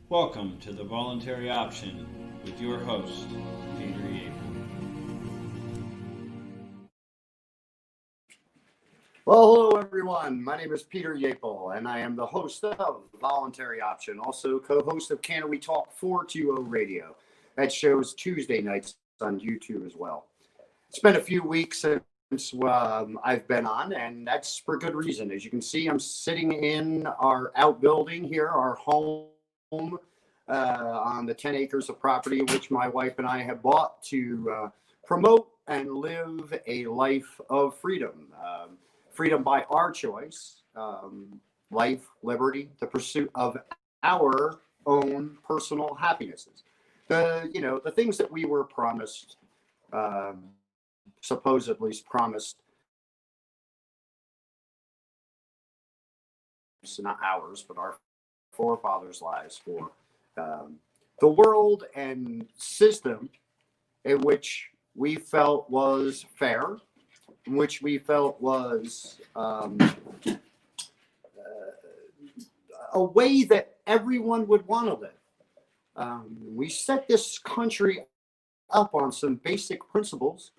Welcome to the Voluntary Option with your host, Peter Yates. Well, hello everyone. My name is Peter Yapel, and I am the host of Voluntary Option, also co-host of Can We Talk 420 Radio. That shows Tuesday nights on YouTube as well. It's been a few weeks since I've been on, and that's for good reason. As you can see, I'm sitting in our outbuilding here, our home, on the 10 acres of property which my wife and I have bought to promote and live a life of freedom. Freedom by our choice, life, liberty, the pursuit of our own personal happinesses. The things that we were promised, supposedly promised, not ours, but our forefathers' lives for the world and system in which we felt was fair, which we felt was a way that everyone would want to live. We set this country up on some basic principles,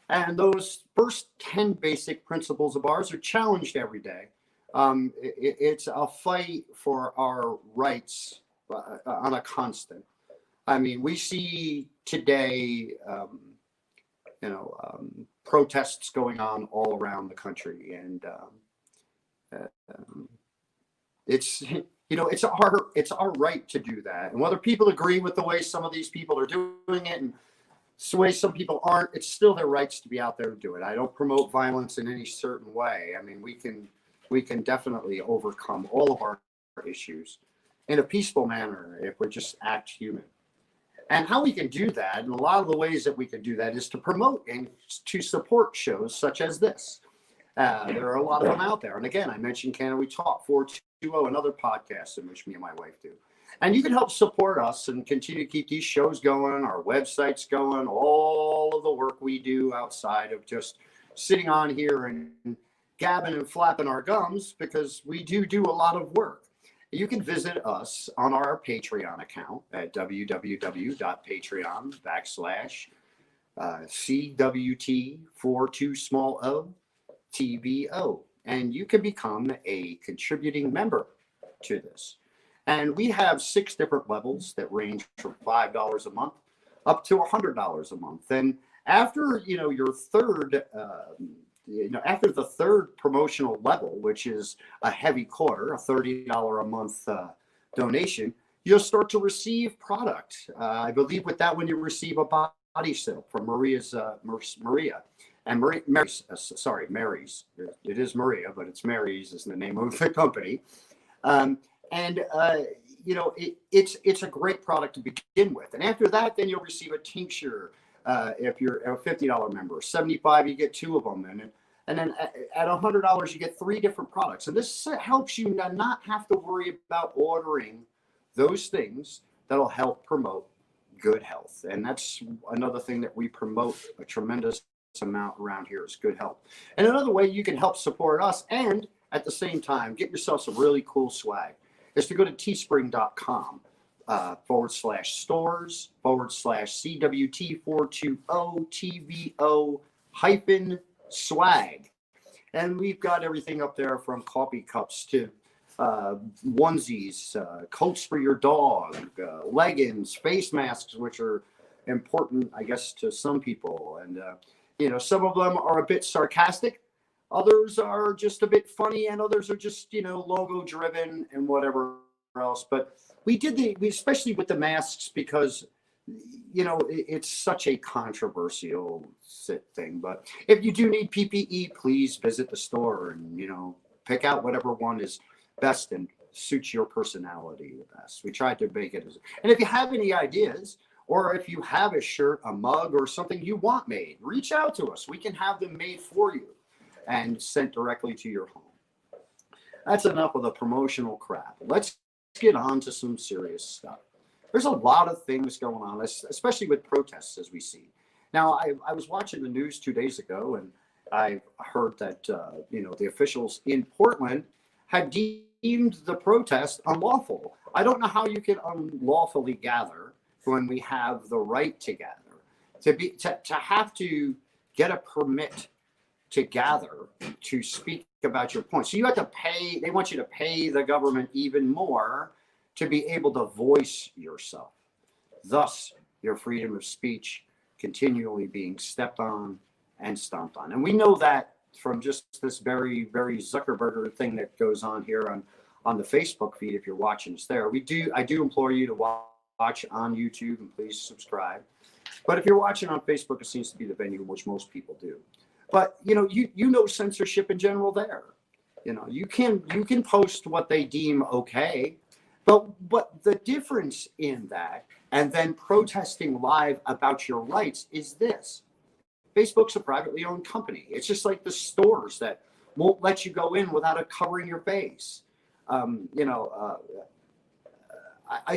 and those first 10 basic principles of ours are challenged every day. It's a fight for our rights on a constant. I mean, we see today, protests going on all around the country, and it's it's our right to do that. And whether people agree with the way some of these people are doing it and the way some people aren't, it's still their rights to be out there and do it. I don't promote violence in any certain way. I mean, we can definitely overcome all of our issues in a peaceful manner if we just act human. And how we can do that, and a lot of the ways that we can do that is to promote and to support shows such as this. There are a lot of them out there. And again, I mentioned Can We Talk 420, another podcast in which me and my wife do. And you can help support us and continue to keep these shows going, our websites going, all of the work we do outside of just sitting on here and gabbing and flapping our gums, because we do a lot of work. You can visit us on our Patreon account at www.patreon.com/CWT42TVO. And you can become a contributing member to this. And we have 6 different levels that range from $5 a month up to $100 a month. And after, your third, after the third promotional level, which is a heavy quarter, a $30 a month donation, you'll start to receive product. I believe with that one, you receive a body soap from Mary's. It is Maria, but it's Mary's is the name of the company. It's a great product to begin with. And after that, then you'll receive a tincture. If you're a $50 member, $75, you get 2 of them. And then at $100, you get 3 different products. And this helps you not have to worry about ordering those things that'll help promote good health. And that's another thing that we promote a tremendous amount around here is good health. And another way you can help support us and at the same time get yourself some really cool swag is to go to teespring.com. /stores/CWT420TVO -swag. And we've got everything up there from coffee cups to onesies, coats for your dog, leggings, face masks, which are important, I guess, to some people. And, some of them are a bit sarcastic. Others are just a bit funny, and others are just, logo driven and whatever else. But we especially with the masks, because it's such a controversial thing. But if you do need PPE, please visit the store and pick out whatever one is best and suits your personality the best. We tried to make it and if you have any ideas, or if you have a shirt, a mug, or something you want made, reach out to us. We can have them made for you and sent directly to your home. That's enough of the promotional crap. Let's get on to some serious stuff. There's a lot of things going on, especially with protests, as we see. Now, I was watching the news 2 days ago, and I heard that the officials in Portland had deemed the protest unlawful. I don't know how you can unlawfully gather when we have the right to gather. To have to get a permit to gather, to speak about your point. So you have to pay, they want you to pay the government even more to be able to voice yourself. Thus, your freedom of speech continually being stepped on and stomped on. And we know that from just this very, very Zuckerberger thing that goes on here on the Facebook feed. If you're watching us there, I do implore you to watch on YouTube, and please subscribe. But if you're watching on Facebook, it seems to be the venue in which most people do. But you know censorship in general there. You can post what they deem okay, but the difference in that and then protesting live about your rights is this. Facebook's a privately owned company. It's just like the stores that won't let you go in without covering your face. I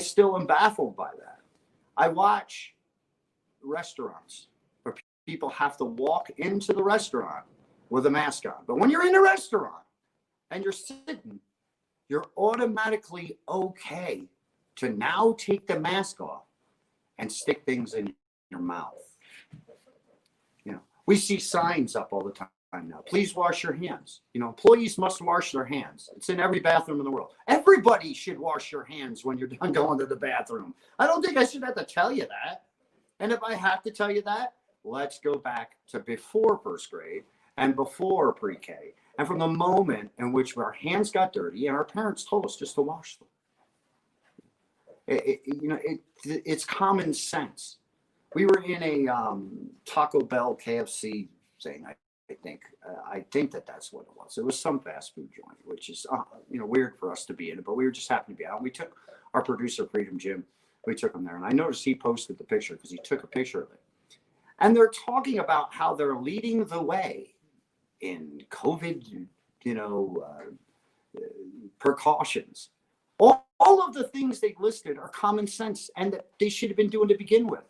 still am baffled by that. I watch restaurants where people have to walk into the restaurant with a mask on. But when you're in a restaurant and you're sitting, you're automatically okay to now take the mask off and stick things in your mouth. We see signs up all the time now. Please wash your hands. Employees must wash their hands. It's in every bathroom in the world. Everybody should wash your hands when you're done going to the bathroom. I don't think I should have to tell you that. And if I have to tell you that, let's go back to before first grade and before pre-K. And from the moment in which our hands got dirty and our parents told us just to wash them. It's common sense. We were in a Taco Bell KFC thing, I think that's what it was. It was some fast food joint, which is weird for us to be in it, but we were just happened to be out. We took our producer, Freedom Jim, we took him there, and I noticed he posted the picture because he took a picture of it. And they're talking about how they're leading the way in COVID, precautions. All of the things they listed are common sense and that they should have been doing to begin with.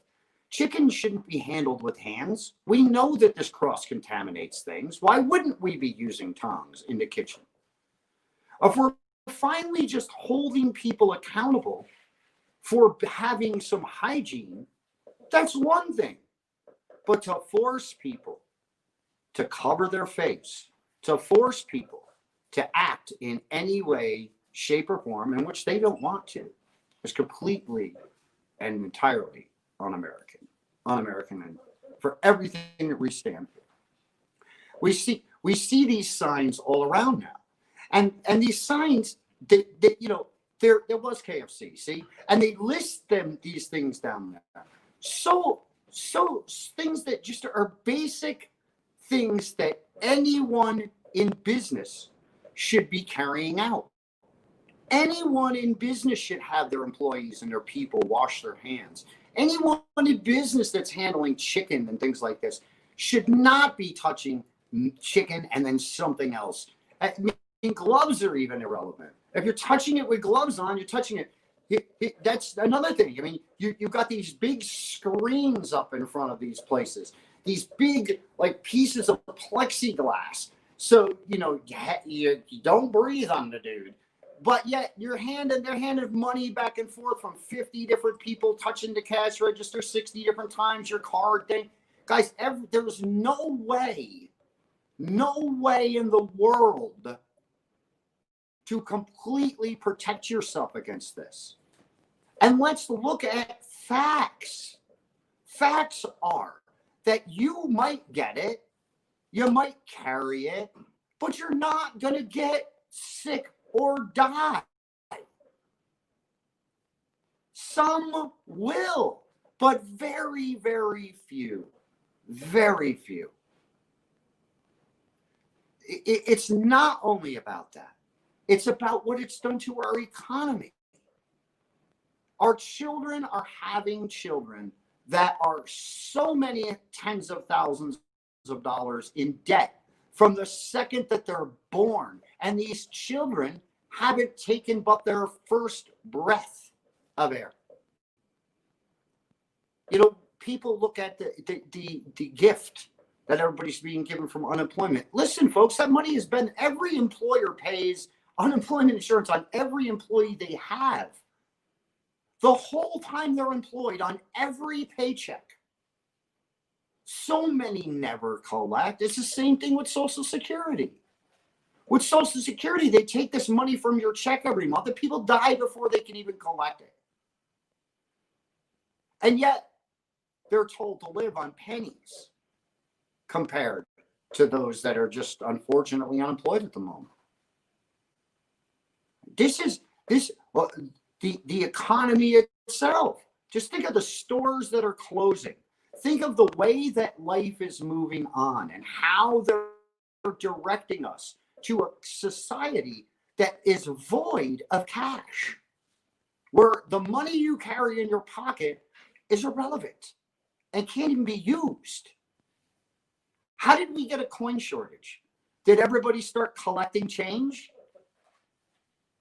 Chicken shouldn't be handled with hands. We know that this cross-contaminates things. Why wouldn't we be using tongs in the kitchen? If we're finally just holding people accountable for having some hygiene, that's one thing. But to force people to cover their face, to force people to act in any way, shape, or form in which they don't want to, is completely and entirely un-American, and for everything that we stand for. We see these signs all around now, and these signs there was KFC, see, and they list these things down there. So things that just are basic things that anyone in business should be carrying out. Anyone in business should have their employees and their people wash their hands. Anyone in business that's handling chicken and things like this should not be touching chicken and then something else. I mean, gloves are even irrelevant. If you're touching it with gloves on, you're touching it. That's another thing. I mean, you've got these big screens up in front of these places, these big pieces of plexiglass. So, you don't breathe on the dude. But yet they're handing money back and forth from 50 different people, touching the cash register 60 different times, your card thing. Guys, there's no way in the world to completely protect yourself against this. And let's look at facts. Facts are that you might get it, you might carry it, but you're not going to get sick or die. Some will, but very, very few. Very few. It's not only about that. It's about what it's done to our economy. Our children are having children that are so many tens of thousands of dollars in debt from the second that they're born. And these children haven't taken but their first breath of air. People look at the gift that everybody's being given from unemployment. Listen, folks, that money has been, every employer pays unemployment insurance on every employee they have the whole time they're employed, on every paycheck. So many never collect. It's the same thing with Social Security. With Social Security, they take this money from your check every month, and people die before they can even collect it. And yet, they're told to live on pennies compared to those that are just unfortunately unemployed at the moment. The economy itself. Just think of the stores that are closing. Think of the way that life is moving on and how they're directing us to a society that is void of cash, where the money you carry in your pocket is irrelevant and can't even be used. How did we get a coin shortage? Did everybody start collecting change?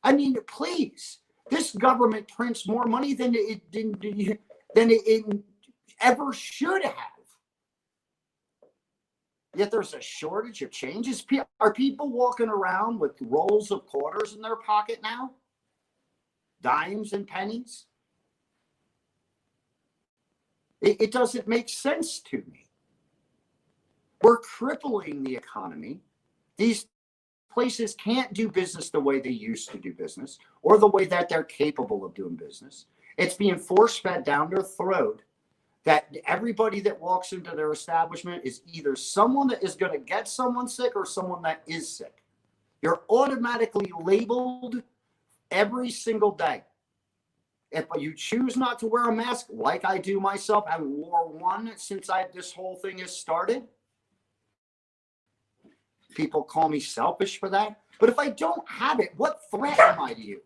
I mean, please, this government prints more money than it ever should have. Yet there's a shortage of changes. Are people walking around with rolls of quarters in their pocket now? Dimes and pennies? It doesn't make sense to me. We're crippling the economy. These places can't do business the way they used to do business or the way that they're capable of doing business. It's being force-fed down their throat that everybody that walks into their establishment is either someone that is going to get someone sick or someone that is sick. You're automatically labeled every single day. If you choose not to wear a mask, like I do myself, I wore one since this whole thing has started. People call me selfish for that. But if I don't have it, what threat am I to you?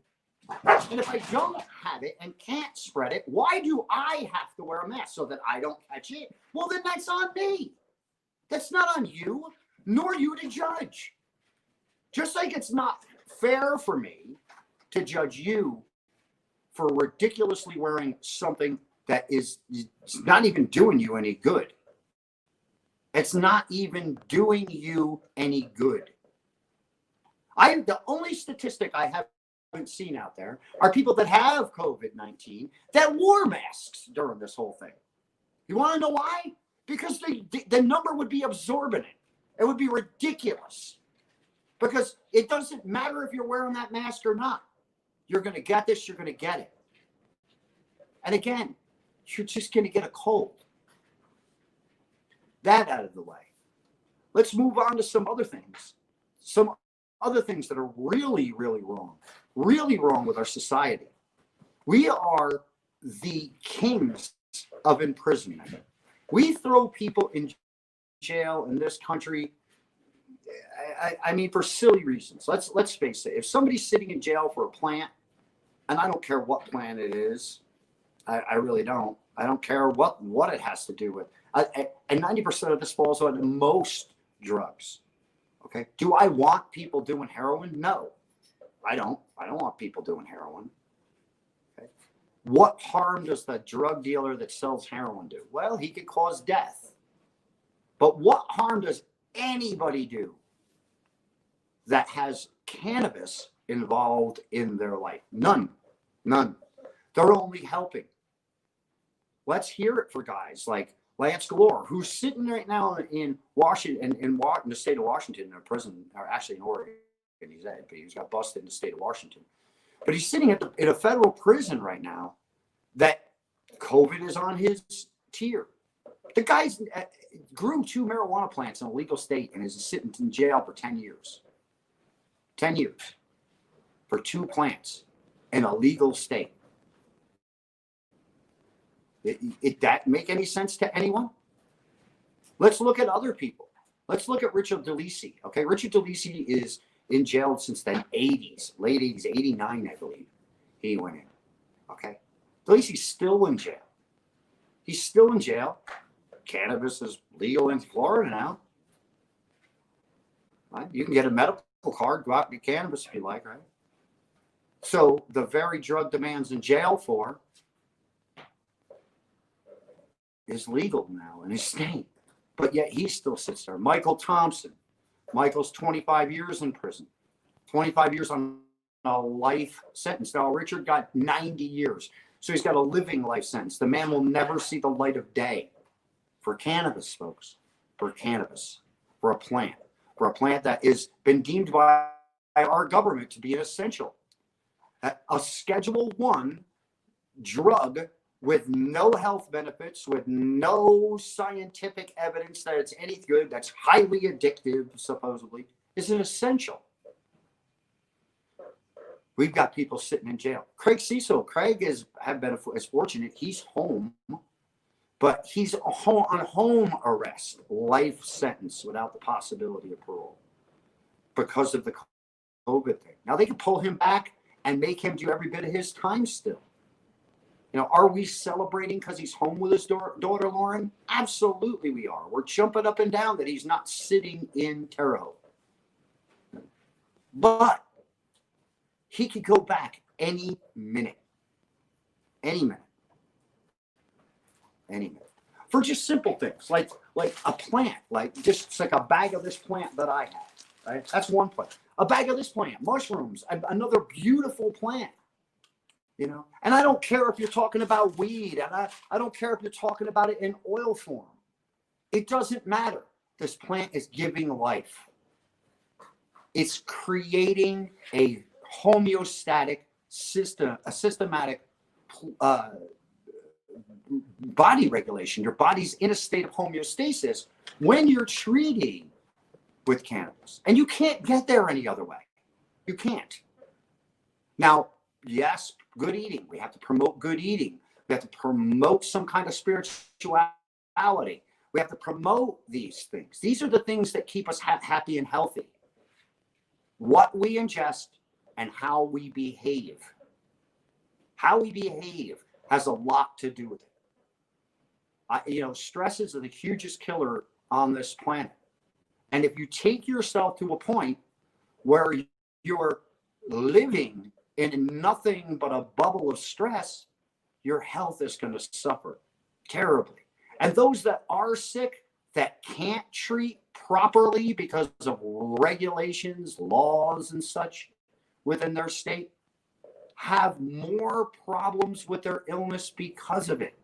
And if I don't have it and can't spread it, why do I have to wear a mask? So that I don't catch it? Well, then that's on me. That's not on you, nor you to judge. Just like it's not fair for me to judge you for ridiculously wearing something that is not even doing you any good. It's not even doing you any good. The only statistic I haven't seen out there are people that have COVID-19 that wore masks during this whole thing. You want to know why? Because the number would be absorbent. It would be ridiculous. Because it doesn't matter if you're wearing that mask or not. You're going to get this, you're going to get it. And again, you're just going to get a cold. That out of the way. Let's move on to some other things. Some other things that are really, really wrong. Really wrong with our society. We are the kings of imprisonment. We throw people in jail in this country, I mean, for silly reasons. Let's face it. If somebody's sitting in jail for a plant, and I don't care what plant it is, I really don't. I don't care what it has to do with. And 90% of this falls on most drugs. Okay. Do I want people doing heroin? No, I don't. I don't want people doing heroin. Okay. What harm does the drug dealer that sells heroin do? Well, he could cause death. But what harm does anybody do that has cannabis involved in their life? None. None. They're only helping. Let's hear it for guys like Lance Galore, who's sitting right now in Washington, in the state of Washington, in a prison, or actually in Oregon. He's got busted in the state of Washington. But he's sitting in a federal prison right now that COVID is on his tier. The guy grew 2 marijuana plants in a legal state and is sitting in jail for 10 years. 10 years for 2 plants in a legal state. Did that make any sense to anyone? Let's look at other people. Let's look at Richard DeLisi. Okay, Richard DeLisi is in jail since the 80s, late 80s, 89, I believe. He went in. Okay, DeLisi's still in jail. He's still in jail. Cannabis is legal in Florida now. Right? You can get a medical card, go out and get cannabis if you like, right? So the very drug the man's in jail for is legal now in his state, but yet he still sits there. Michael Thompson. Michael's 25 years in prison. 25 years on a life sentence. Now, Richard got 90 years. So he's got a living life sentence. The man will never see the light of day. For cannabis, folks, for cannabis, for a plant that has been deemed by our government to be an essential. A Schedule I drug with no health benefits, with no scientific evidence that it's any good, that's highly addictive, supposedly, is an essential. We've got people sitting in jail. Craig Cecil, Craig is fortunate. He's home, but he's on home arrest, life sentence without the possibility of parole because of the COVID thing. Now they can pull him back and make him do every bit of his time still. You know, are we celebrating because he's home with his daughter, Lauren? Absolutely we are. We're jumping up and down that he's not sitting in Terre Haute. But he could go back any minute. Any minute. Any minute. For just simple things like a plant, just like a bag of this plant that I have. Right? That's one plant. A bag of this plant, mushrooms, another beautiful plant. You know, and I don't care if you're talking about weed, and I don't care if you're talking about it in oil form. It doesn't matter. This plant is giving life. It's creating a homeostatic system, a systematic body regulation. Your body's in a state of homeostasis when you're treating with cannabis. And you can't get there any other way. You can't. Now, yes, good eating. We have to promote good eating. We have to promote some kind of spirituality. We have to promote these things. These are the things that keep us happy and healthy. What we ingest and how we behave. How we behave has a lot to do with it. Stress is the hugest killer on this planet. And if you take yourself to a point where you're living in nothing but a bubble of stress, your health is going to suffer terribly. And those that are sick, that can't treat properly because of regulations, laws, and such within their state, have more problems with their illness because of it.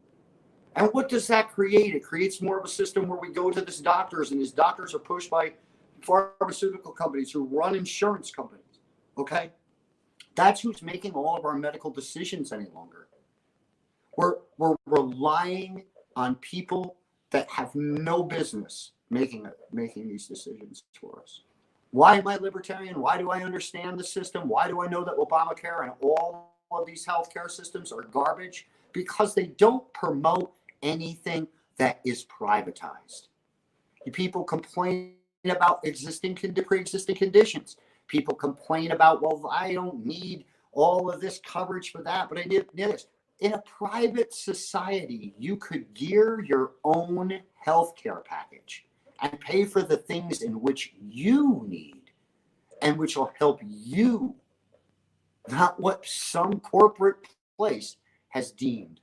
And what does that create? It creates more of a system where we go to these doctors, and these doctors are pushed by pharmaceutical companies who run insurance companies. Okay? That's who's making all of our medical decisions any longer. We're relying on people that have no business making these decisions for us. Why am I libertarian? Why do I understand the system? Why do I know that Obamacare and all of these healthcare systems are garbage? Because they don't promote anything that is privatized. People complain about pre-existing conditions. People complain about, well, I don't need all of this coverage for that, but I need this. In a private society, you could gear your own healthcare package and pay for the things in which you need and which will help you, not what some corporate place has deemed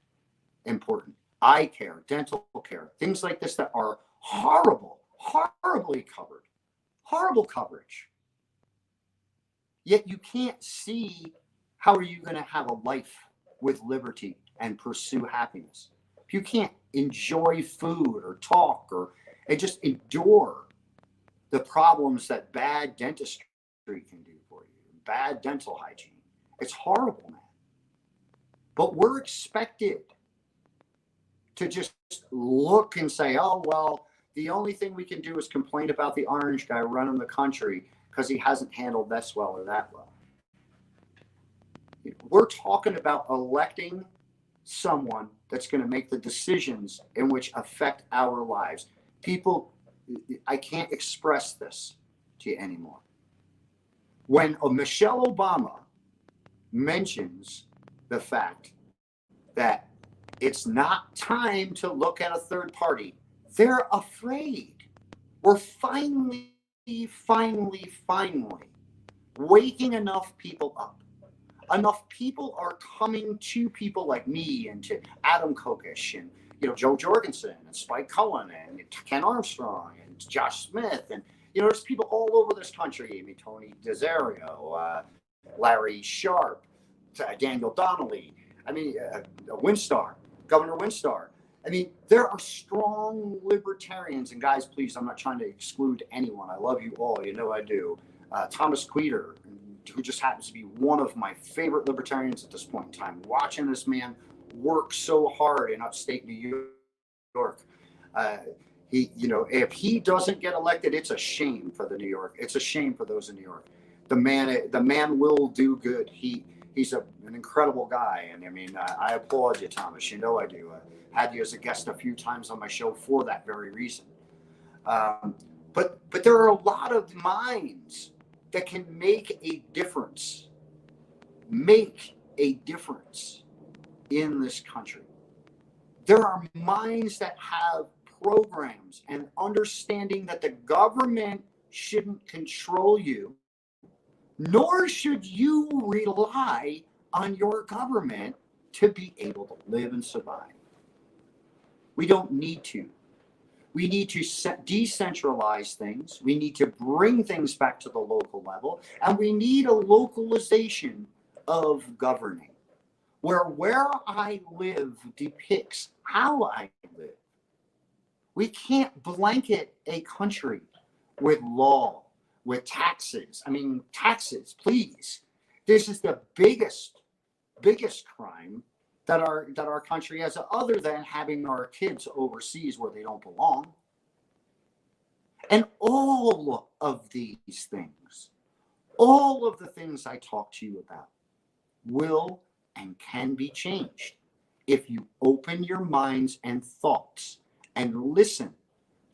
important. Eye care, dental care, things like this that are horribly covered, horrible coverage. Yet you can't see how are you going to have a life with liberty and pursue happiness. If you can't enjoy food or talk and just endure the problems that bad dentistry can do for you, bad dental hygiene. It's horrible, man. But we're expected to just look and say, oh, well, the only thing we can do is complain about the orange guy running the country because he hasn't handled this well or that well. We're talking about electing someone that's going to make the decisions in which affect our lives. People, I can't express this to you anymore. When Michelle Obama mentions the fact that it's not time to look at a third party, they're afraid. We're finally waking enough people up. Enough people are coming to people like me and to Adam Kokesh and Joe Jorgensen and Spike Cohen and Ken Armstrong and Josh Smith and You know, there's people all over this country. I mean, Tony Desario, Larry Sharp, Daniel Donnelly. I mean, Winstar, Governor Winstar. I mean, there are strong libertarians. And guys, please, I'm not trying to exclude anyone. I love you all. You know I do. Thomas Queter, who just happens to be one of my favorite libertarians at this point in time. Watching this man work so hard in upstate New York. He, you know, if he doesn't get elected, it's a shame for the New York. It's a shame for those in New York. The man will do good. He's an incredible guy, and I mean, I applaud you, Thomas. You know I do. I had you as a guest a few times on my show for that very reason. But there are a lot of minds that can make a difference. Make a difference in this country. There are minds that have programs and understanding that the government shouldn't control you, nor should you rely on your government to be able to live and survive. We don't need to. We need to decentralize things. We need to bring things back to the local level, and we need a localization of governing, where I live depicts how I live. We can't blanket a country with law, with taxes. I mean, taxes, please. This is the biggest crime that our country has, other than having our kids overseas where they don't belong. And all of these things, all of the things I talk to you about will and can be changed if you open your minds and thoughts and listen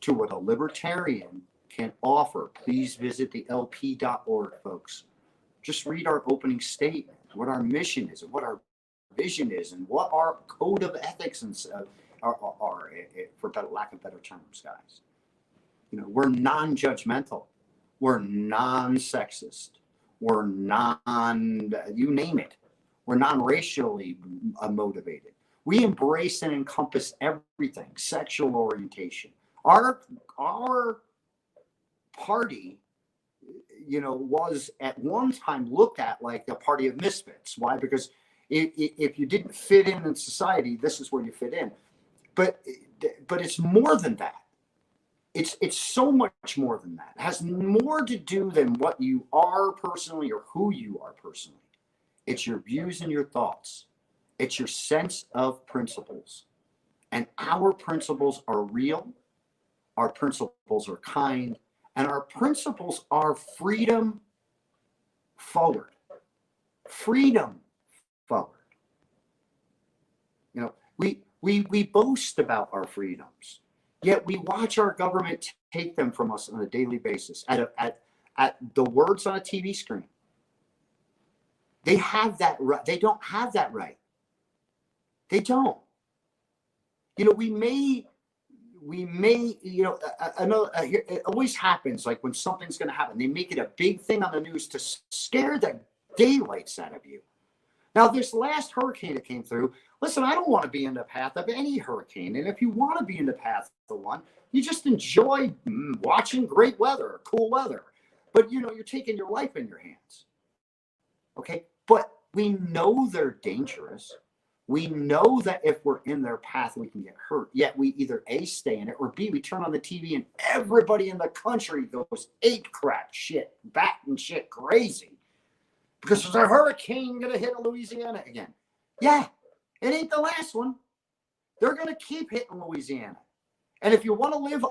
to what a libertarian can offer. Please visit the LP.org, folks. Just read our opening statement, what our mission is, and what our vision is, and what our code of ethics are for lack of better terms, guys. You know, we're non-judgmental, we're non-sexist, we're you name it. We're non-racially motivated. We embrace and encompass everything, sexual orientation. Our party, you know, was at one time looked at like the party of misfits. Why? Because if you didn't fit in society, this is where you fit in. But it's more than that. It's so much more than that. It has more to do than what you are personally or who you are personally. It's your views and your thoughts. It's your sense of principles. And our principles are real. Our principles are kind. And our principles are freedom forward. Freedom forward. You know, we boast about our freedoms, yet we watch our government take them from us on a daily basis at the words on a TV screen. They have that right. They don't have that right. They don't. You know, we may, you know, it always happens like when something's going to happen, they make it a big thing on the news to scare the daylights out of you. Now, this last hurricane that came through, listen, I don't want to be in the path of any hurricane. And if you want to be in the path of one, you just enjoy watching great weather, cool weather. But, you know, you're taking your life in your hands. Okay? But we know they're dangerous. We know that if we're in their path, we can get hurt. Yet we either A, stay in it, or B, we turn on the TV and everybody in the country goes ape crap shit, batting shit crazy. Because there's a hurricane going to hit Louisiana again. Yeah, it ain't the last one. They're going to keep hitting Louisiana. And if you want to live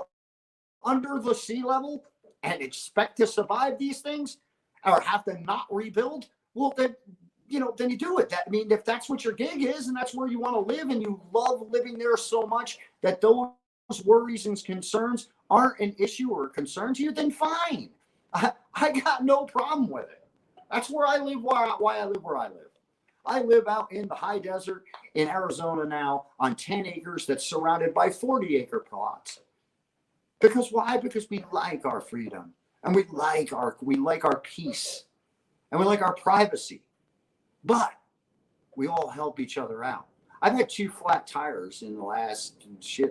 under the sea level and expect to survive these things or have to not rebuild, well, then, you know, then you do it. I mean, if that's what your gig is and that's where you want to live and you love living there so much that those worries and concerns aren't an issue or a concern to you, then fine. I got no problem with it. That's where I live, why I live where I live. I live out in the high desert in Arizona now on 10 acres that's surrounded by 40-acre plots. Because why? Because we like our freedom and we like our peace and we like our privacy. But we all help each other out. I've had 2 flat tires in the last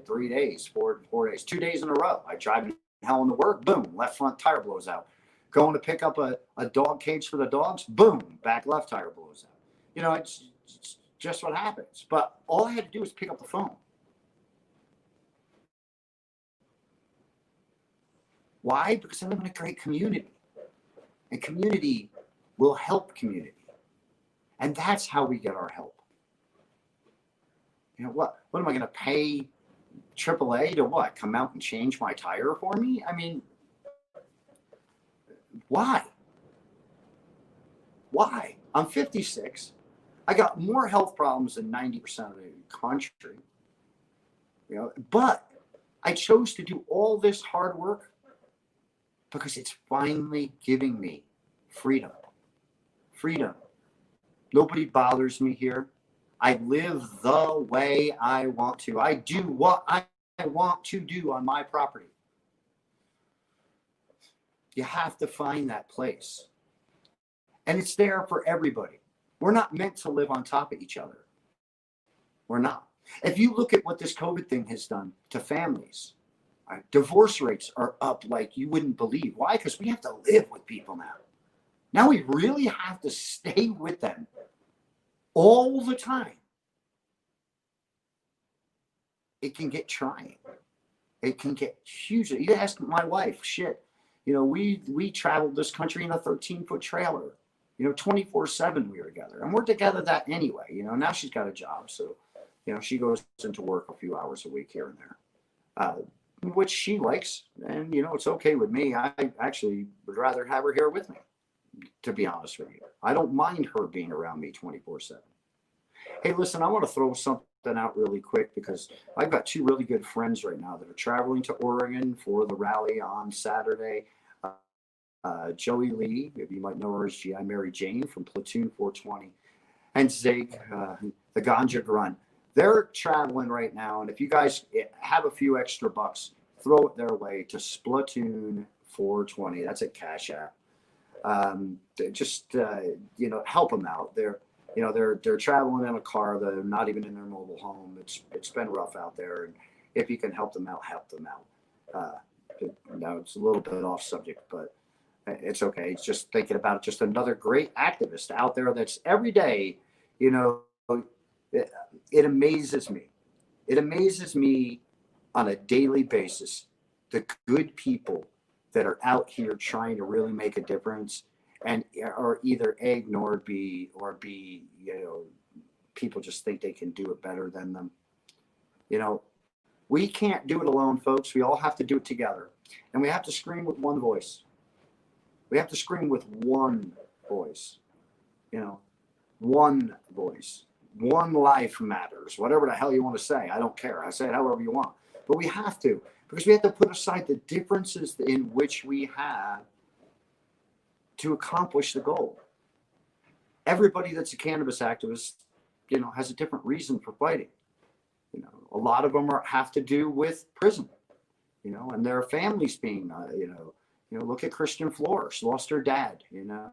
3 days, 4 days, 2 days in a row. I drive hell to work, boom, left front tire blows out. Going to pick up a dog cage for the dogs, boom, back left tire blows out. You know, it's just what happens. But all I had to do was pick up the phone. Why? Because I live in a great community. And community will help community. And that's how we get our help. You know, what am I going to pay AAA to what? Come out and change my tire for me? I mean, why? Why? I'm 56. I got more health problems than 90% of the country. You know, but I chose to do all this hard work because it's finally giving me freedom. Freedom. Nobody bothers me here. I live the way I want to. I do what I want to do on my property. You have to find that place. And it's there for everybody. We're not meant to live on top of each other. We're not. If you look at what this COVID thing has done to families, divorce rates are up like you wouldn't believe. Why? Because we have to live with people now. Now we really have to stay with them all the time. It can get trying. It can get huge. You ask my wife, shit. You know, we traveled this country in a 13-foot trailer. You know, 24/7 we were together. And we're together that anyway. You know, now she's got a job. So, you know, she goes into work a few hours a week here and there, which she likes. And, you know, it's okay with me. I actually would rather have her here with me, to be honest with you. I don't mind her being around me 24/7. Hey, listen, I want to throw something out really quick because I've got two really good friends right now that are traveling to Oregon for the rally on Saturday. Joey Lee, maybe you might know her as G.I. Mary Jane from Platoon 420, and Zeke, the Ganja Grunt. They're traveling right now, and if you guys have a few extra bucks, throw it their way to Splatoon 420. That's a Cash App. Just you know, help them out. They're traveling in a car. They're not even in their mobile home. It's been rough out there, and if you can help them out, help them out. Now it's a little bit off subject, but it's okay. It's just thinking about just another great activist out there that's every day, you know, it amazes me. It amazes me on a daily basis, the good people that are out here trying to really make a difference and are either ignored, you know, people just think they can do it better than them. You know, we can't do it alone, folks. We all have to do it together. And we have to scream with one voice. We have to scream with one voice, you know, one voice. One life matters, whatever the hell you want to say. I don't care. I say it however you want. But we have to, because we have to put aside the differences in which we have to accomplish the goal. Everybody that's a cannabis activist, you know, has a different reason for fighting. You know, a lot of them have to do with prison, you know, and their families being, you know, look at Christian Flores. She lost her dad, you know.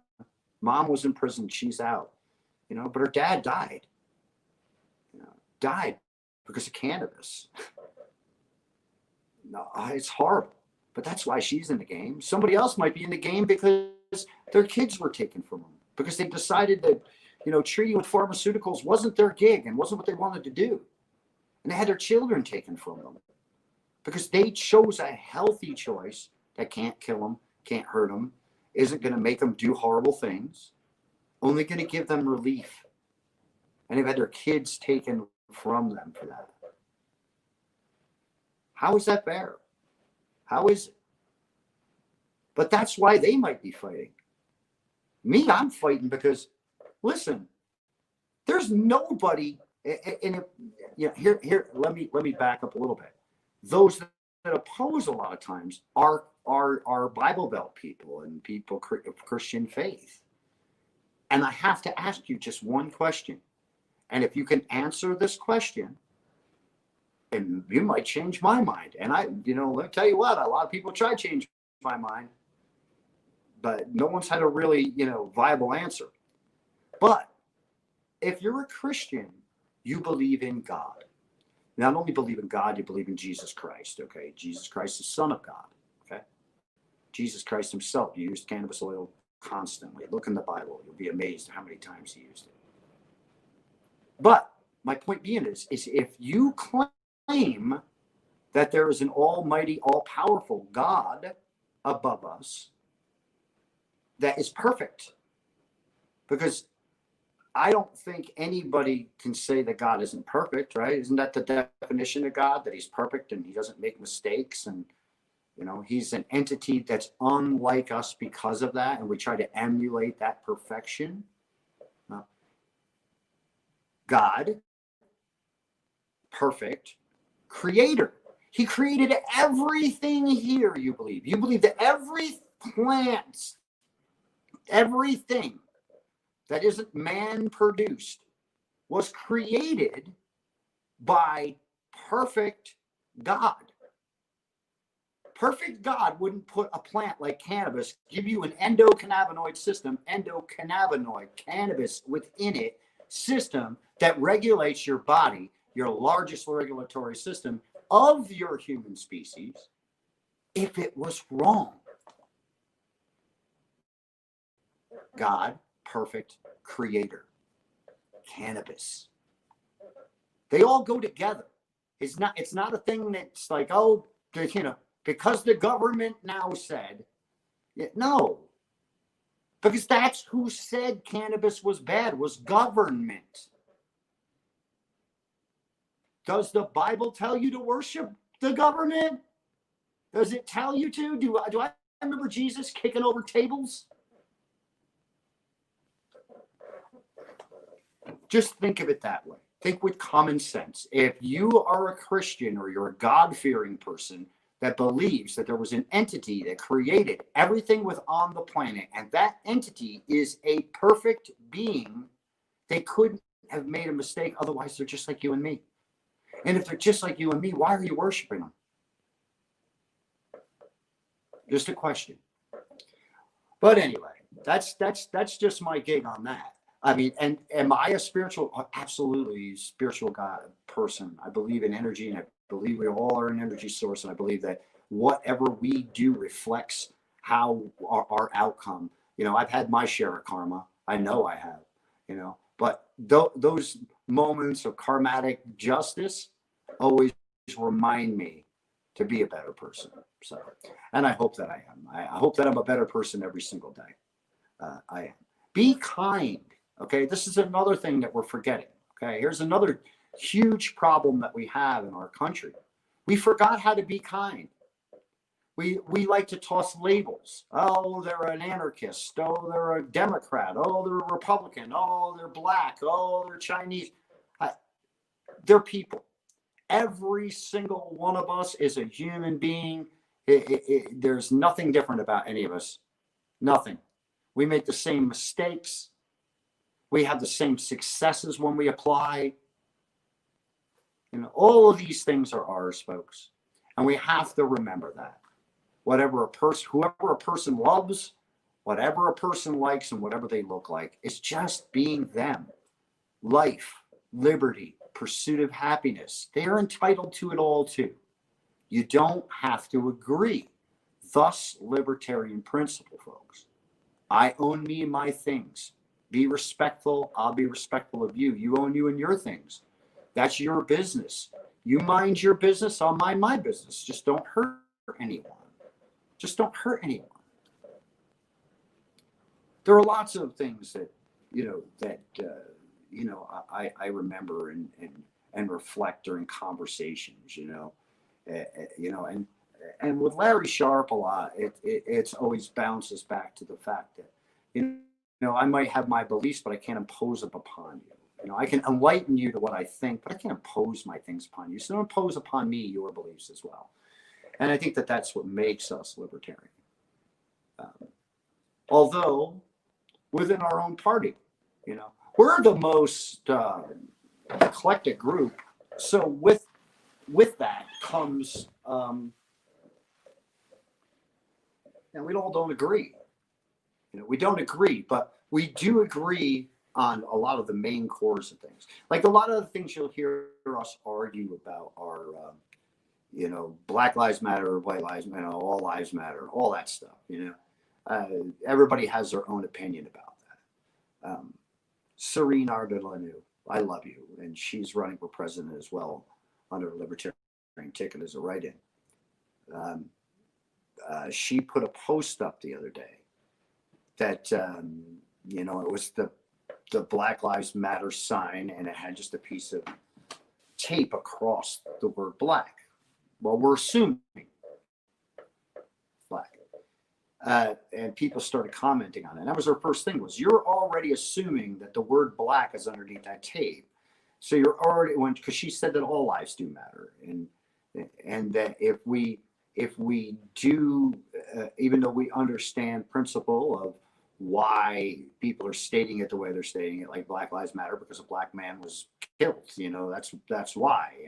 Mom was in prison. She's out, you know, but her dad died. You know, died because of cannabis. No, it's horrible, but that's why she's in the game. Somebody else might be in the game because their kids were taken from them, because they decided that, you know, treating with pharmaceuticals wasn't their gig and wasn't what they wanted to do. And they had their children taken from them because they chose a healthy choice that can't kill them, can't hurt them, isn't going to make them do horrible things, only going to give them relief. And they've had their kids taken from them for that. How is that fair? How is it? But that's why they might be fighting. Me, I'm fighting because, listen, there's nobody, and you know, here, let me back up a little bit. Those that oppose a lot of times are Bible Belt people and people of Christian faith. And I have to ask you just one question. And if you can answer this question, and you might change my mind. And you know, let me tell you what, a lot of people try to change my mind, but no one's had a really, you know, viable answer. But if you're a Christian, you believe in God. Not only believe in God, you believe in Jesus Christ, okay? Jesus Christ is Son of God, okay? Jesus Christ himself used cannabis oil constantly. Look in the Bible. You'll be amazed at how many times he used it. But my point being is if you claim that there is an almighty, all-powerful God above us that is perfect, because I don't think anybody can say that God isn't perfect, right? Isn't that the definition of God, that he's perfect and he doesn't make mistakes? And, you know, he's an entity that's unlike us because of that, and we try to emulate that perfection. God, perfect, creator. He created everything here, you believe. You believe that every plant, everything that isn't man-produced was created by perfect God. Perfect God wouldn't put a plant like cannabis, give you an endocannabinoid system, endocannabinoid, cannabis within it, system that regulates your body, your largest regulatory system of your human species, if it was wrong. God, perfect creator. Cannabis. They all go together. It's not a thing that's like, oh, you know, because the government now said, no. Because that's who said cannabis was bad, was government. Does the Bible tell you to worship the government? Does it tell you to? Do I remember Jesus kicking over tables? Just think of it that way. Think with common sense. If you are a Christian or you're a God-fearing person that believes that there was an entity that created everything on the planet, and that entity is a perfect being, they couldn't have made a mistake. Otherwise, they're just like you and me. And if they're just like you and me, why are you worshiping them? Just a question. But anyway, that's just my gig on that. I mean, and am I a spiritual? Absolutely spiritual God person. I believe in energy, and I believe we all are an energy source, and I believe that whatever we do reflects how our outcome. You know, I've had my share of karma. I know I have. You know, but those moments of karmatic justice always remind me to be a better person. So, and I hope that I am. I hope that I'm a better person every single day. I am. Be kind. Okay, this is another thing that we're forgetting. Okay, here's another huge problem that we have in our country. We forgot how to be kind. We like to toss labels. Oh, they're an anarchist. Oh, they're a Democrat. Oh, they're a Republican. Oh, they're black. Oh, they're Chinese. They're people. Every single one of us is a human being. There's nothing different about any of us. Nothing. We make the same mistakes. We have the same successes when we apply. You know, all of these things are ours, folks. And we have to remember that. Whoever a person loves, whatever a person likes, and whatever they look like, it's just being them. Life, liberty, pursuit of happiness. They're entitled to it all too. You don't have to agree. Thus, libertarian principle, folks. I own me and my things. Be respectful. I'll be respectful of you. You own you and your things. That's your business. You mind your business. I'll mind my business. Just don't hurt anyone. Just don't hurt anyone. There are lots of things that, I remember and reflect during conversations, and with Larry Sharp a lot, it's always bounces back to the fact that, I might have my beliefs, but I can't impose them upon you. I can enlighten you to what I think, but I can't impose my things upon you. So don't impose upon me your beliefs as well. And I think that that's what makes us libertarian. Although within our own party, we're the most eclectic group. So with that comes, we all don't agree. We don't agree, but we do agree on a lot of the main cores of things. Like a lot of the things you'll hear us argue about are, Black Lives Matter, white lives, all lives matter, all that stuff. Everybody has their own opinion about that. Serene Ardelanu, I love you, and she's running for president as well under a libertarian ticket as a write-in. She put a post up the other day that it was the Black Lives Matter sign, and it had just a piece of tape across the word black. Well, we're assuming black. And people started commenting on it. And that was her first thing, was you're already assuming that the word black is underneath that tape. So you're already, because she said that all lives do matter. And that if we do, even though we understand principle of why people are stating it the way they're stating it, like Black Lives Matter because a black man was killed, that's why,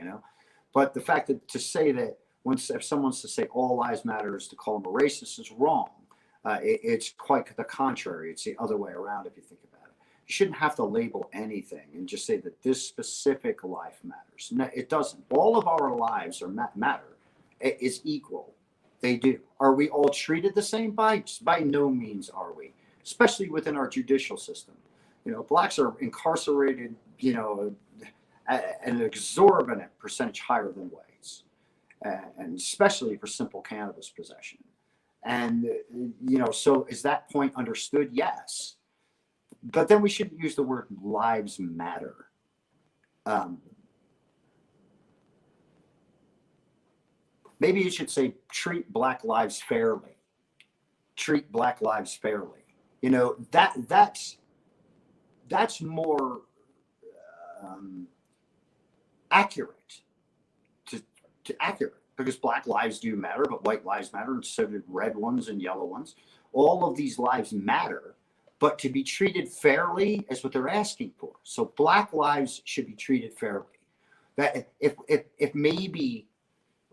But the fact that to say that if someone's to say all lives matter is to call them a racist is wrong. It's quite the contrary. It's the other way around if you think about it. You shouldn't have to label anything and just say that this specific life matters. No, it doesn't. All of our lives matter. It is equal. They do. Are we all treated the same? By no means are we, especially within our judicial system. Blacks are incarcerated, at an exorbitant percentage higher than whites, and especially for simple cannabis possession. And, so is that point understood? Yes. But then we shouldn't use the word lives matter. Maybe you should say treat Black lives fairly. Treat Black lives fairly. That's more accurate to accurate, because black lives do matter, but white lives matter, and so do red ones and yellow ones. All of these lives matter, but to be treated fairly is what they're asking for. So black lives should be treated fairly. That if maybe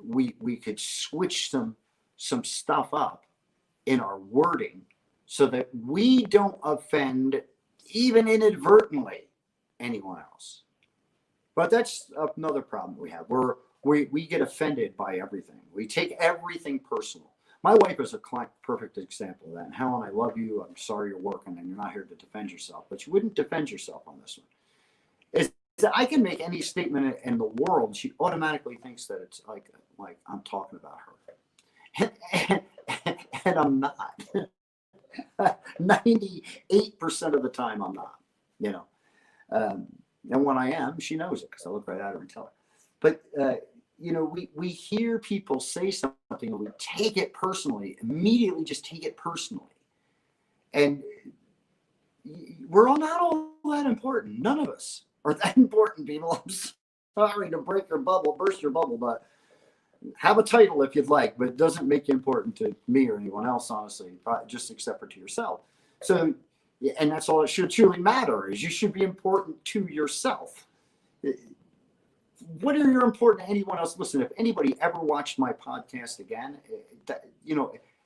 we could switch some stuff up in our wording so that we don't offend, even inadvertently, anyone else. But that's another problem we have. We get offended by everything. We take everything personal. My wife is a perfect example of that. And Helen, I love you. I'm sorry you're working and you're not here to defend yourself, but you wouldn't defend yourself on this one. Is that I can make any statement in the world, she automatically thinks that it's like I'm talking about her. And I'm not. 98% of the time I'm not, and when I am, she knows it because I look right at her and tell her. But, we hear people say something and we take it personally, immediately just take it personally. And we're all not all that important. None of us are that important, people. I'm sorry to burst your bubble, but have a title if you'd like, but it doesn't make you important to me or anyone else, honestly, just except for to yourself. So, and that's all it should truly matter, is you should be important to yourself. What are you important to anyone else? Listen, if anybody ever watched my podcast again,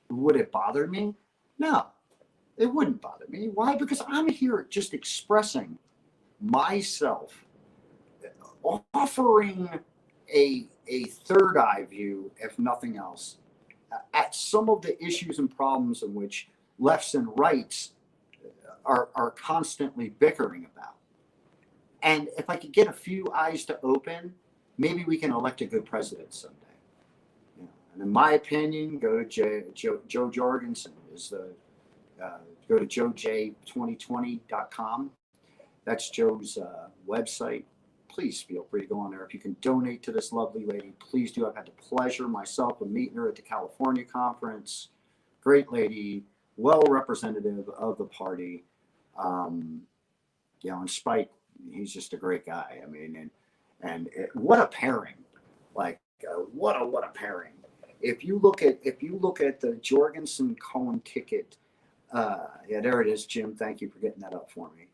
would it bother me? No, it wouldn't bother me. Why? Because I'm here just expressing myself, offering a third eye view, if nothing else, at some of the issues and problems in which lefts and rights are constantly bickering about. And if I could get a few eyes to open, maybe we can elect a good president someday. And in my opinion, go to Joe Jorgensen. Go to joej2020.com. That's Joe's website. Please feel free to go on there. If you can donate to this lovely lady, please do. I've had the pleasure myself of meeting her at the California conference. Great lady, well representative of the party. And Spike, he's just a great guy. I mean, what a pairing! What a pairing! If you look at the Jorgensen Cohen ticket, there it is, Jim. Thank you for getting that up for me.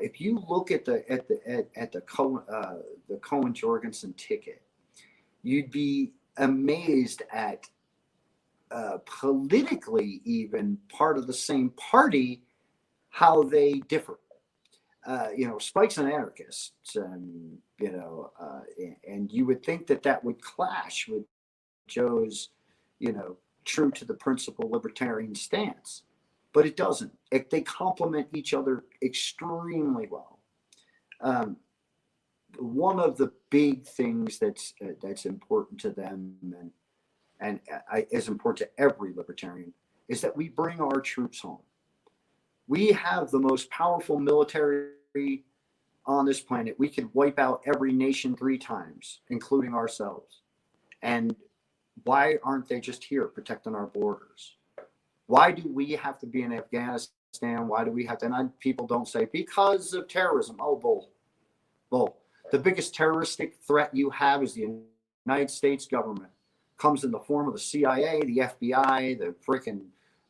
If you look at the Cohen Jorgensen ticket, you'd be amazed at politically even part of the same party how they differ. Spike's an anarchist, and and you would think that would clash with Joe's, true to the principle libertarian stance, but it doesn't. They complement each other extremely well. One of the big things that's important to them, and is important to every libertarian, is that we bring our troops home. We have the most powerful military on this planet. We could wipe out every nation 3 times, including ourselves. And why aren't they just here protecting our borders? Why do we have to be in Afghanistan? Why do we have to? And people don't say because of terrorism. Oh, bull. The biggest terroristic threat you have is the United States government. Comes in the form of the CIA, the FBI, the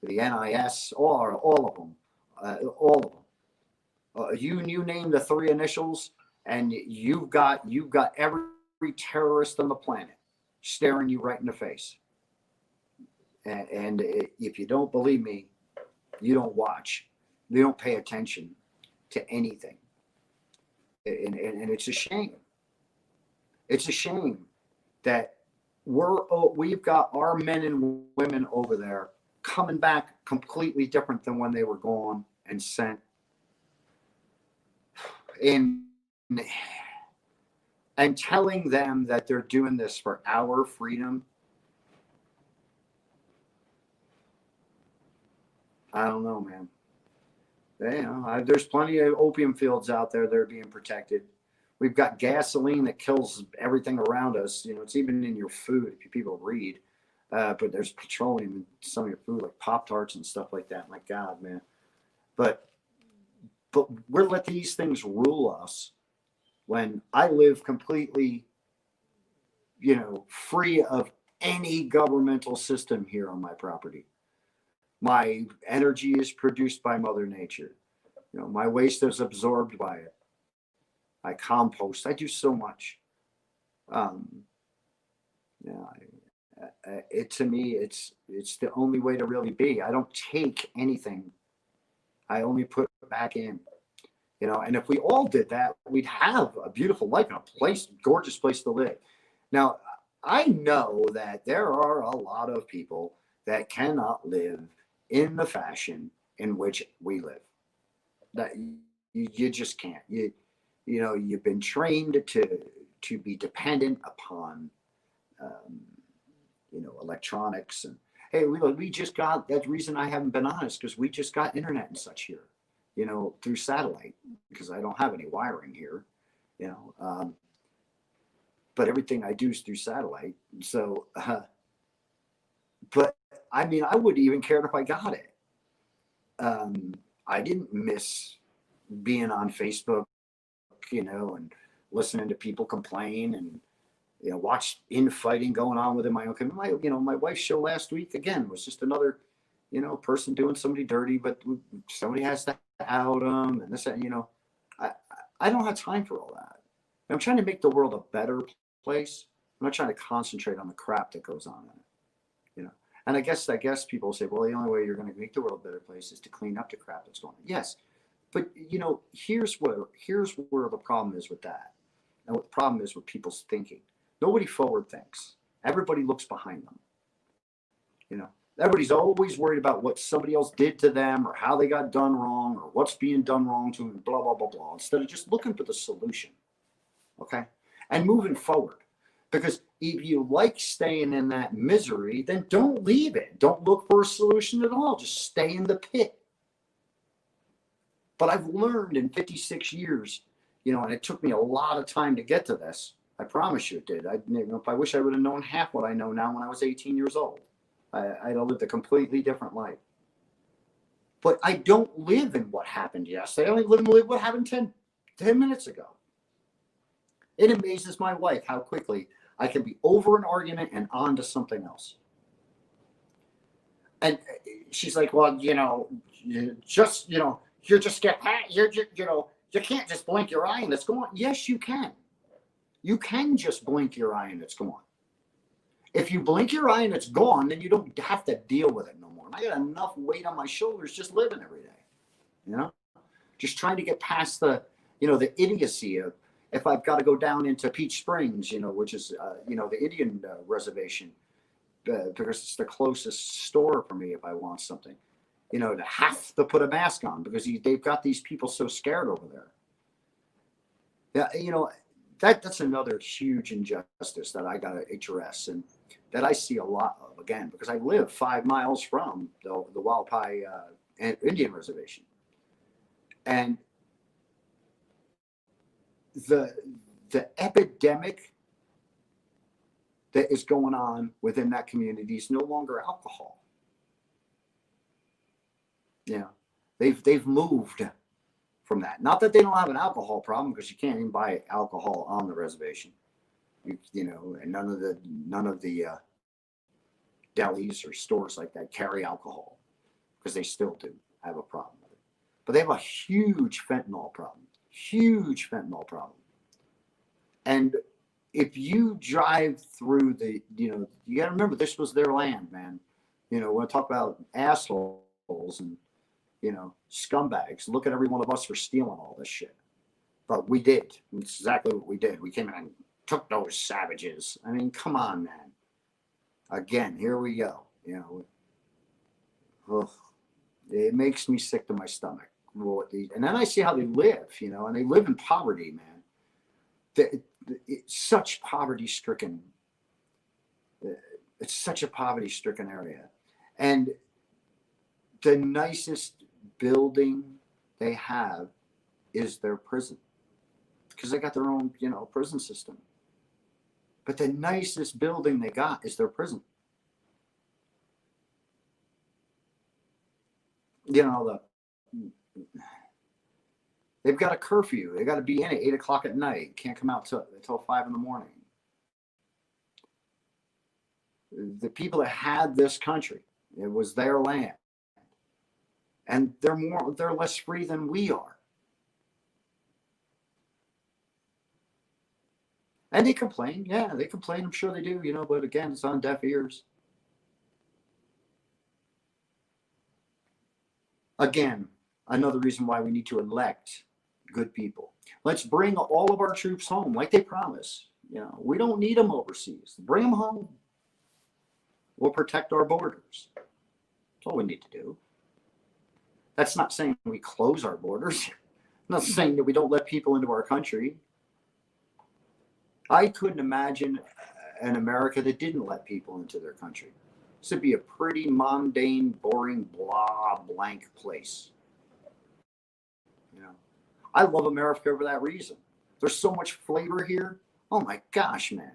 NIS, all of them. You name the 3 initials, and you've got every terrorist on the planet staring you right in the face. And if you don't believe me, you don't watch. You don't pay attention to anything. And it's a shame. It's a shame that we've got our men and women over there coming back completely different than when they were gone and sent. And telling them that they're doing this for our freedom. I don't know, man. There's plenty of opium fields out there that are being protected. We've got gasoline that kills everything around us. It's even in your food if people read. But there's petroleum in some of your food, like Pop-Tarts and stuff like that. My God, man. But we're letting these things rule us when I live completely, free of any governmental system here on my property. My energy is produced by Mother Nature. My waste is absorbed by it. I compost. I do so much. To me, it's the only way to really be. I don't take anything. I only put it back in. And if we all did that, we'd have a beautiful life and a gorgeous place to live. Now, I know that there are a lot of people that cannot live in the fashion in which we live. That you just can't. You've been trained to be dependent upon, electronics. And hey, we just got, that's the reason I haven't been honest, because we just got internet and such here, through satellite, because I don't have any wiring here, but everything I do is through satellite. So, but I mean, I wouldn't even care if I got it. I didn't miss being on Facebook, and listening to people complain and, watch infighting going on within my own community. My wife's show last week, again, was just another, person doing somebody dirty, but somebody has to out them and this, I don't have time for all that. I'm trying to make the world a better place. I'm not trying to concentrate on the crap that goes on in it, And I guess people say, well, the only way you're going to make the world a better place is to clean up the crap that's going on. Yes, but here's where the problem is with that, and what the problem is with people's thinking. Nobody forward thinks. Everybody looks behind them. Everybody's always worried about what somebody else did to them, or how they got done wrong, or what's being done wrong to them, blah blah blah blah. Instead of just looking for the solution, okay, and moving forward. Because if you like staying in that misery, then don't leave it. Don't look for a solution at all. Just stay in the pit. But I've learned in 56 years, and it took me a lot of time to get to this. I promise you it did. I wish I would have known half what I know now when I was 18 years old. I'd have lived a completely different life. But I don't live in what happened yesterday. I only live what happened 10 minutes ago. It amazes my wife how quickly I can be over an argument and on to something else. And she's like, well, you just get, you can't just blink your eye and it's gone. Yes, you can. You can just blink your eye and it's gone. If you blink your eye and it's gone, then you don't have to deal with it no more. And I got enough weight on my shoulders just living every day, just trying to get past the idiocy of, if I've got to go down into Peach Springs, which is, the Indian reservation, because it's the closest store for me if I want something. To have to put a mask on because they've got these people so scared over there. Yeah, that's another huge injustice that I got to address and that I see a lot of, again, because I live 5 miles from the Hualapai Indian Reservation. And the epidemic that is going on within that community is no longer alcohol. They've moved from that. Not that they don't have an alcohol problem, because you can't even buy alcohol on the reservation. And none of the delis or stores like that carry alcohol, because they still do have a problem with it. But they have a huge fentanyl problem. And if you drive through you got to remember, this was their land, man. When I talk about assholes and, scumbags, look at every one of us for stealing all this shit. But we did. It's exactly what we did. We came in and took those savages. I mean, come on, man. Again, here we go. It makes me sick to my stomach. And then I see how they live, and they live in poverty, man. It's such poverty-stricken. It's such a poverty-stricken area. And the nicest building they have is their prison, because they got their own, prison system. But the nicest building they got is their prison. They've got a curfew. They got to be in at 8 o'clock at night. Can't come out until 5 in the morning. The people that had this country, it was their land. And they're less free than we are. And they complain. Yeah, they complain. I'm sure they do, but again, it's on deaf ears. Again, another reason why we need to elect good people. Let's bring all of our troops home like they promise. We don't need them overseas. Bring them home. We'll protect our borders. That's all we need to do. That's not saying we close our borders. I'm not saying that we don't let people into our country. I couldn't imagine an America that didn't let people into their country. This would be a pretty mundane, boring, blah, blank place. I love America for that reason. There's so much flavor here. Oh my gosh, man.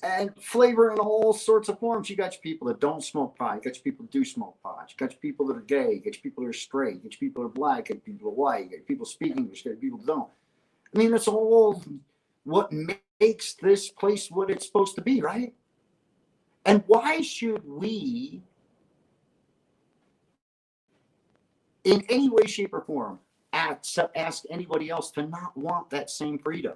And flavor in all sorts of forms. You got your people that don't smoke pot. You got your people that do smoke pot. You got your people that are gay. You got your people that are straight. You got your people that are black. You got people that are white. You got your people speaking English. You got your people that don't. I mean, that's all what makes this place what it's supposed to be, right? And why should we, in any way, shape, or form, ask anybody else to not want that same freedom?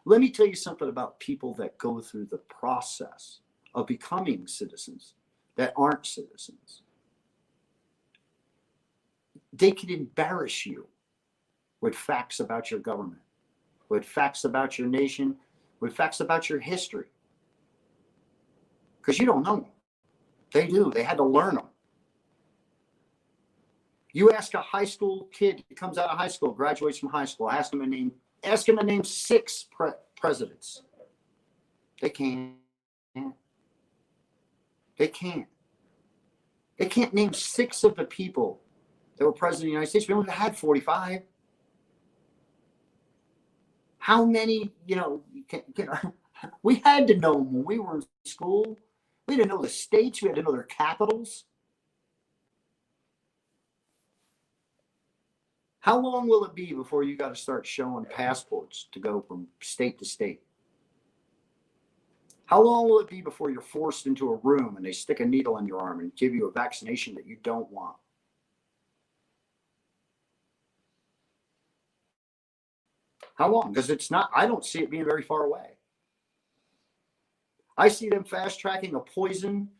Let me tell you something about people that go through the process of becoming citizens that aren't citizens. They can embarrass you with facts about your government, with facts about your nation, with facts about your history. Because you don't know them. They do. They had to learn them. You ask a high school kid who comes out of high school, graduates from high school, ask him to name 6 presidents. They can't. They can't. They can't name 6 of the people that were president of the United States. We only had 45. How many, we had to know them when we were in school. We had to know the states. We had to know their capitals. How long will it be before you got to start showing passports to go from state to state? How long will it be before you're forced into a room and they stick a needle in your arm and give you a vaccination that you don't want? How long? Because I don't see it being very far away. I see them fast tracking a poison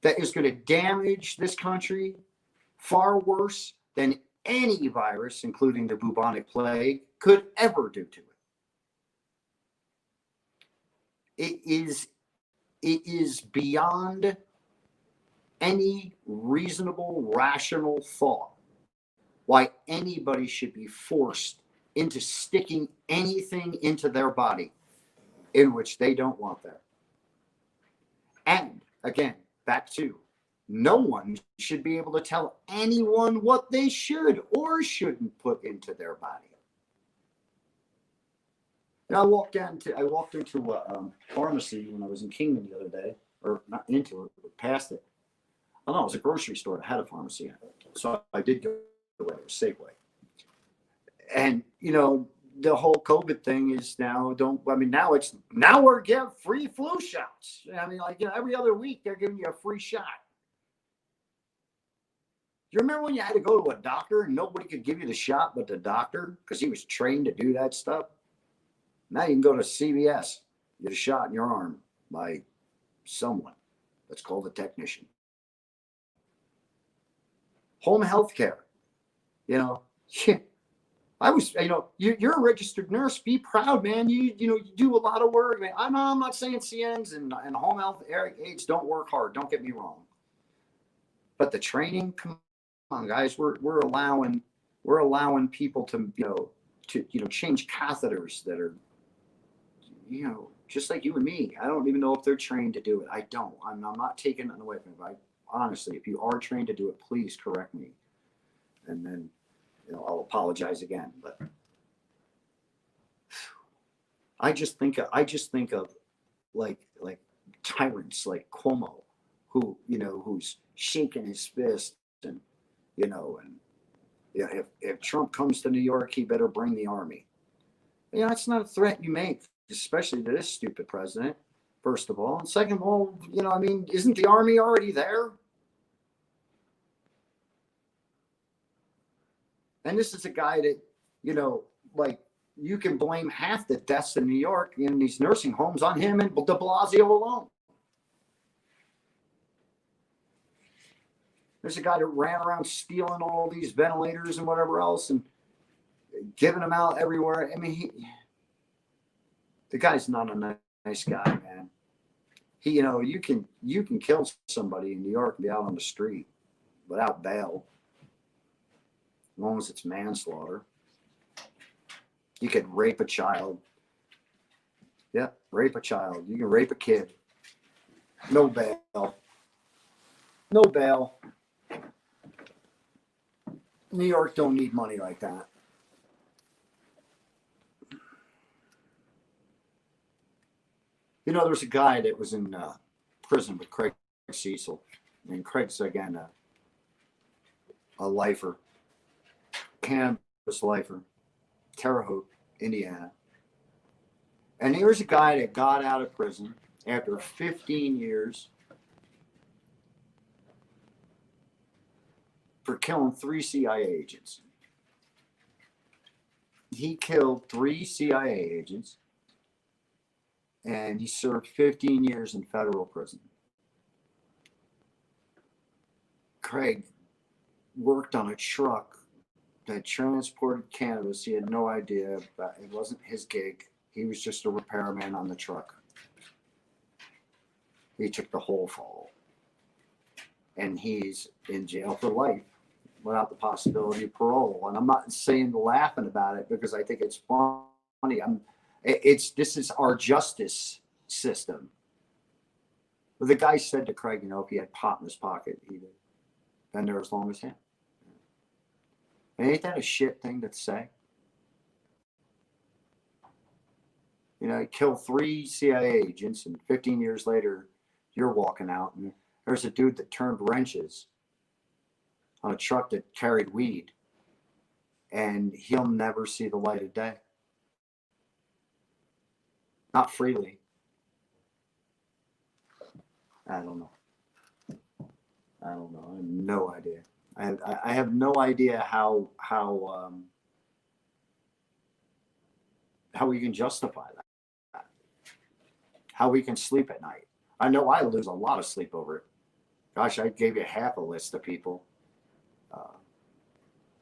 that is going to damage this country far worse than any virus, including the bubonic plague, could ever do to it. It is beyond any reasonable, rational thought why anybody should be forced into sticking anything into their body in which they don't want there. And again, back to no one should be able to tell anyone what they should or shouldn't put into their body. And I walked into a pharmacy when I was in Kingman the other day, or not into it, but past it. Oh no, it was a grocery store that had a pharmacy in it. So I did go away, it was Safeway. And the whole COVID thing is now now we're giving free flu shots. I mean, every other week they're giving you a free shot. Do you remember when you had to go to a doctor and nobody could give you the shot but the doctor because he was trained to do that stuff? Now you can go to CVS, get a shot in your arm by someone that's called a technician. Home health care. I was, you're a registered nurse. Be proud, man. You do a lot of work. I'm not saying CNs and home health aides don't work hard. Don't get me wrong. But the training, come on, guys. We're allowing people to change catheters that are, just like you and me. I don't even know if they're trained to do it. I don't. I'm not taking it away from them. Honestly, if you are trained to do it, please correct me, and then I'll apologize again. But I just think of like tyrants like Cuomo, who's shaking his fist, and if Trump comes to New York, he better bring the army. It's not a threat you make, especially to this stupid president. First of all, and second of all, isn't the army already there? And this is a guy that, you can blame half the deaths in New York in these nursing homes on him and de Blasio alone. There's a guy that ran around stealing all these ventilators and whatever else and giving them out everywhere. I mean, the guy's not a nice guy, man. You can kill somebody in New York and be out on the street without bail. As long as it's manslaughter. You could rape a child. Yeah, rape a child. You can rape a kid. No bail. No bail. New York don't need money like that. There's a guy that was in prison with Craig Cecil. And Craig's, again, a lifer. Cannabis lifer, Terre Haute, Indiana. And here's a guy that got out of prison after 15 years for killing 3 CIA agents. He killed 3 CIA agents, and he served 15 years in federal prison. Craig worked on a truck that transported cannabis. He had no idea, but it wasn't his gig. He was just a repairman on the truck. He took the whole fall. And he's in jail for life without the possibility of parole. And I'm not saying laughing about it because I think it's funny. This is our justice system. But the guy said to Craig, if he had pot in his pocket, he'd been there as long as him. Ain't that a shit thing to say? He killed 3 CIA agents, and 15 years later, you're walking out, and there's a dude that turned wrenches on a truck that carried weed, and he'll never see the light of day. Not freely. I don't know. I have no idea. I have no idea how we can justify that. How we can sleep at night. I know I lose a lot of sleep over it. Gosh, I gave you half a list of people.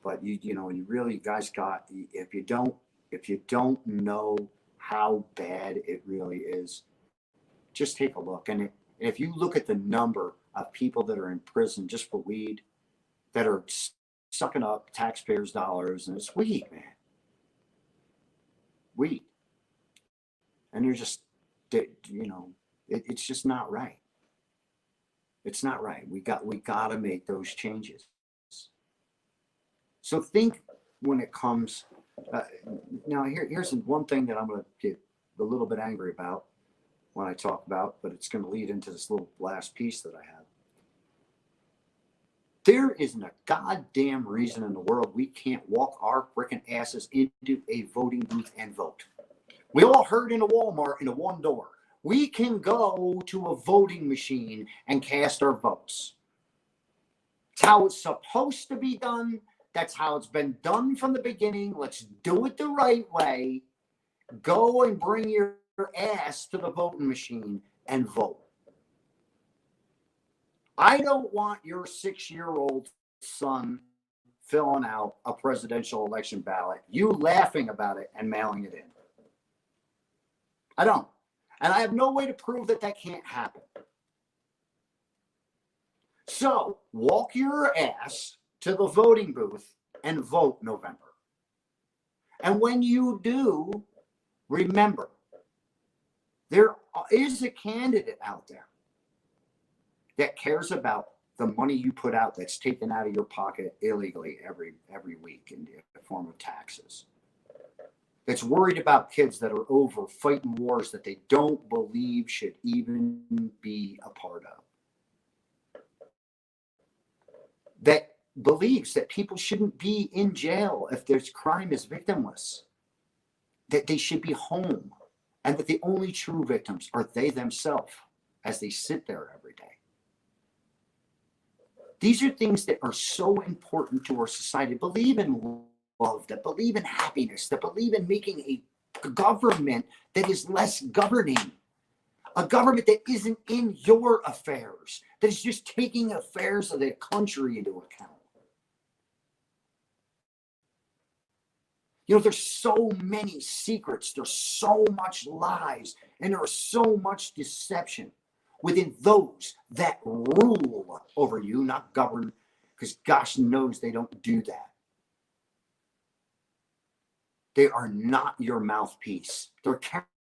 But you really guys if you don't know how bad it really is, just take a look. And if you look at the number of people that are in prison just for weed, that are sucking up taxpayers' dollars, and it's weed, man. Weed. And you're just, it's just not right. It's not right. We got to make those changes. So think when it comes, now here's one thing that I'm going to get a little bit angry about when I talk about, but it's going to lead into this little last piece that I have. There isn't a goddamn reason in the world we can't walk our freaking asses into a voting booth and vote. We all heard in a Walmart in a one door. We can go to a voting machine and cast our votes. It's how it's supposed to be done. That's how it's been done from the beginning. Let's do it the right way. Go and bring your ass to the voting machine and vote. I don't want your 6-year-old son filling out a presidential election ballot, you laughing about it and mailing it in. I don't. And I have no way to prove that can't happen. So walk your ass to the voting booth and vote November. And when you do, remember, there is a candidate out there that cares about the money you put out that's taken out of your pocket illegally every week in the form of taxes. That's worried about kids that are over fighting wars that they don't believe should even be a part of. That believes that people shouldn't be in jail if their crime is victimless. That they should be home. And that the only true victims are they themselves as they sit there every day. These are things that are so important to our society. Believe in love, that believe in happiness, that believe in making a government that is less governing. A government that isn't in your affairs, that is just taking affairs of the country into account. There's so many secrets, there's so much lies, and there's so much deception within those that rule over you, not govern, because gosh knows they don't do that. They are not your mouthpiece. They're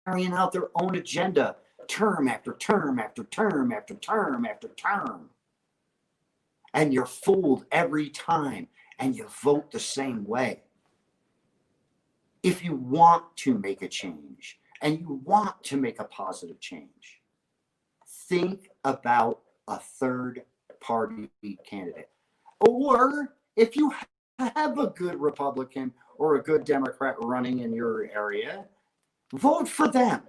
carrying out their own agenda term after term after term after term after term. And you're fooled every time, and you vote the same way. If you want to make a change and you want to make a positive change, think about a third party candidate. Or if you have a good Republican or a good Democrat running in your area, vote for them.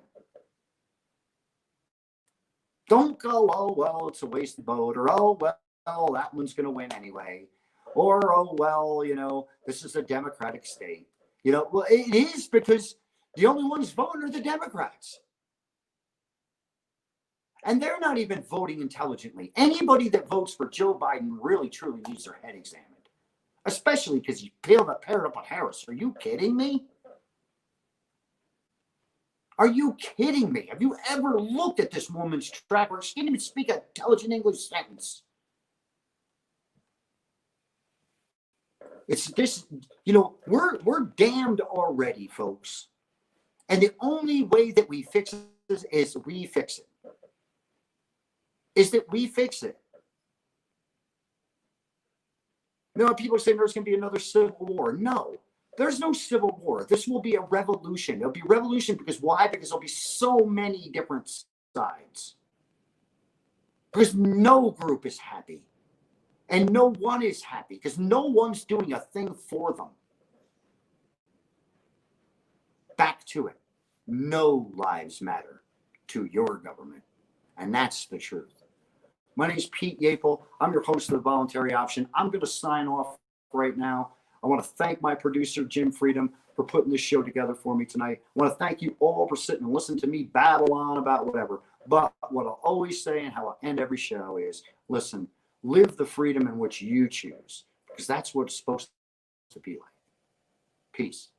Don't go, oh, well, it's a wasted vote, or, oh, well, that one's going to win anyway. Or, oh, well, this is a Democratic state. Well, it is, because the only ones voting are the Democrats. And they're not even voting intelligently. Anybody that votes for Joe Biden really, truly needs their head examined. Especially because he paired up with Harris. Are you kidding me? Are you kidding me? Have you ever looked at this woman's track record? She can't even speak an intelligent English sentence. It's this, we're damned already, folks. And the only way that we fix this is we fix it. People are saying there's going to be another civil war. No, there's no civil war. This will be a revolution. It'll be a revolution because why? Because there'll be so many different sides. Because no group is happy. And no one is happy because no one's doing a thing for them. Back to it. No lives matter to your government. And that's the truth. My name is Pete Yapel. I'm your host of The Voluntary Option. I'm going to sign off right now. I want to thank my producer, Jim Freedom, for putting this show together for me tonight. I want to thank you all for sitting and listening to me babble on about whatever. But what I'll always say and how I'll end every show is, listen, live the freedom in which you choose, because that's what it's supposed to be like. Peace.